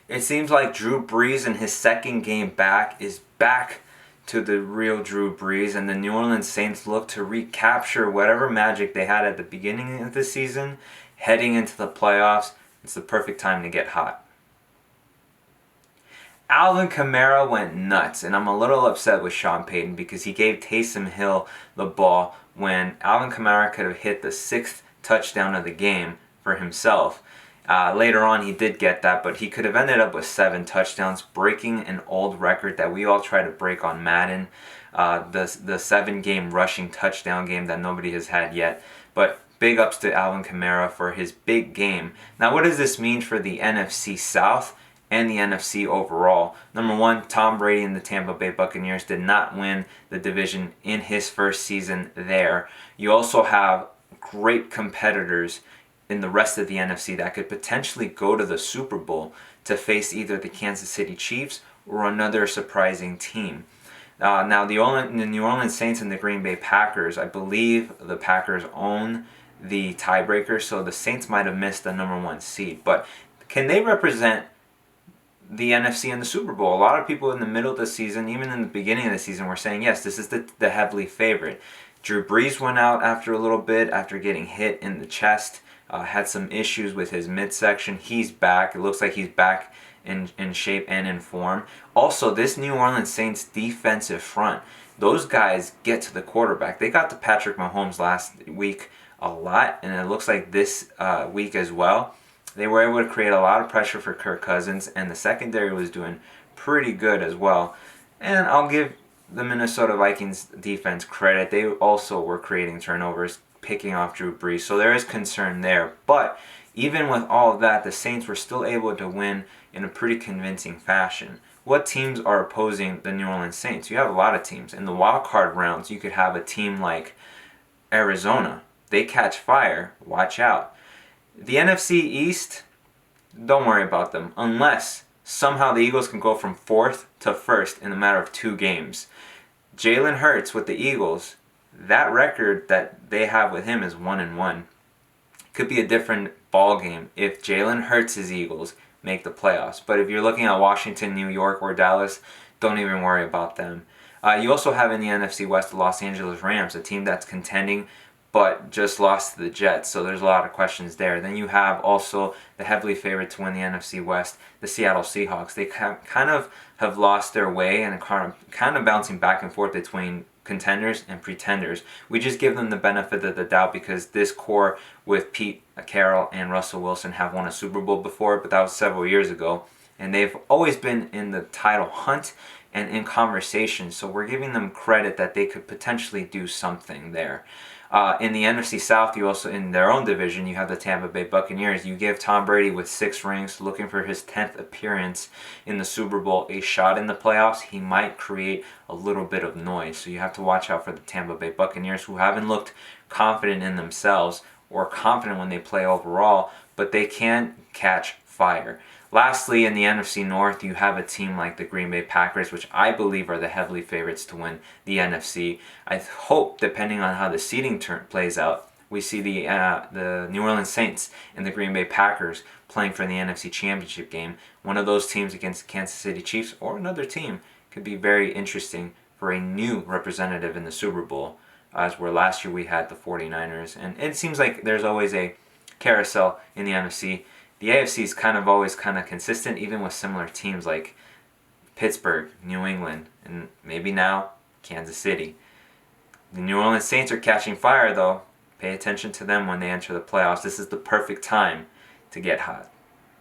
It seems like Drew Brees in his second game back is back to the real Drew Brees, and the New Orleans Saints look to recapture whatever magic they had at the beginning of the season. Heading into the playoffs, it's the perfect time to get hot. Alvin Kamara went nuts, and I'm a little upset with Sean Payton because he gave Taysom Hill the ball when Alvin Kamara could have hit the 6th touchdown of the game for himself. Later on, he did get that, but he could have ended up with 7 touchdowns, breaking an old record that we all try to break on Madden, the 7-game rushing touchdown game that nobody has had yet. But big ups to Alvin Kamara for his big game. Now, what does this mean for the NFC South and the NFC overall? Number one, Tom Brady and the Tampa Bay Buccaneers did not win the division in his first season there. You also have great competitors in the rest of the NFC that could potentially go to the Super Bowl to face either the Kansas City Chiefs or another surprising team. Now, the New Orleans Saints and the Green Bay Packers, I believe the Packers own the tiebreaker, so the Saints might have missed the number 1 seed. But can they represent the NFC in the Super Bowl? A lot of people in the middle of the season, even in the beginning of the season, were saying, yes, this is the heavily favorite. Drew Brees went out after a little bit, after getting hit in the chest. Had some issues with his midsection. He's back. It looks like he's back in shape and in form. Also, this New Orleans Saints defensive front, those guys get to the quarterback. They got to Patrick Mahomes last week a lot, and it looks like this week as well. They were able to create a lot of pressure for Kirk Cousins, and the secondary was doing pretty good as well. And I'll give the Minnesota Vikings defense credit. They also were creating turnovers, picking off Drew Brees, so there is concern there. But even with all of that, the Saints were still able to win in a pretty convincing fashion. What teams are opposing the New Orleans Saints? You have a lot of teams. In the wild card rounds, you could have a team like Arizona. They catch fire. Watch out. The NFC East, don't worry about them unless somehow the Eagles can go from 4th to 1st in a matter of 2 games. Jalen Hurts with the Eagles, that record that they have with him is 1-1. Could be a different ball game if Jalen Hurts' Eagles make the playoffs. But if you're looking at Washington, New York, or Dallas, don't even worry about them. You also have in the NFC West the Los Angeles Rams, a team that's contending but just lost to the Jets, so there's a lot of questions there. Then you have also the heavily favored to win the NFC West, the Seattle Seahawks. They kind of have lost their way and are kind of bouncing back and forth between contenders and pretenders. We just give them the benefit of the doubt because this core with Pete Carroll and Russell Wilson have won a Super Bowl before, but that was several years ago. And they've always been in the title hunt and in conversation, so we're giving them credit that they could potentially do something there. In the NFC South, you also, in their own division, you have the Tampa Bay Buccaneers. You give Tom Brady with 6 rings, looking for his 10th appearance in the Super Bowl, a shot in the playoffs. He might create a little bit of noise. So you have to watch out for the Tampa Bay Buccaneers, who haven't looked confident in themselves or confident when they play overall, but they can catch fire. Lastly, in the NFC North, you have a team like the Green Bay Packers, which I believe are the heavily favorites to win the NFC. I hope, depending on how the seeding plays out, we see the New Orleans Saints and the Green Bay Packers playing for the NFC Championship game. One of those teams against the Kansas City Chiefs or another team could be very interesting for a new representative in the Super Bowl, as where last year we had the 49ers. And it seems like there's always a carousel in the NFC. The AFC is always consistent, even with similar teams like Pittsburgh, New England, and maybe now Kansas City. The New Orleans Saints are catching fire, though. Pay attention to them when they enter the playoffs. This is the perfect time to get hot.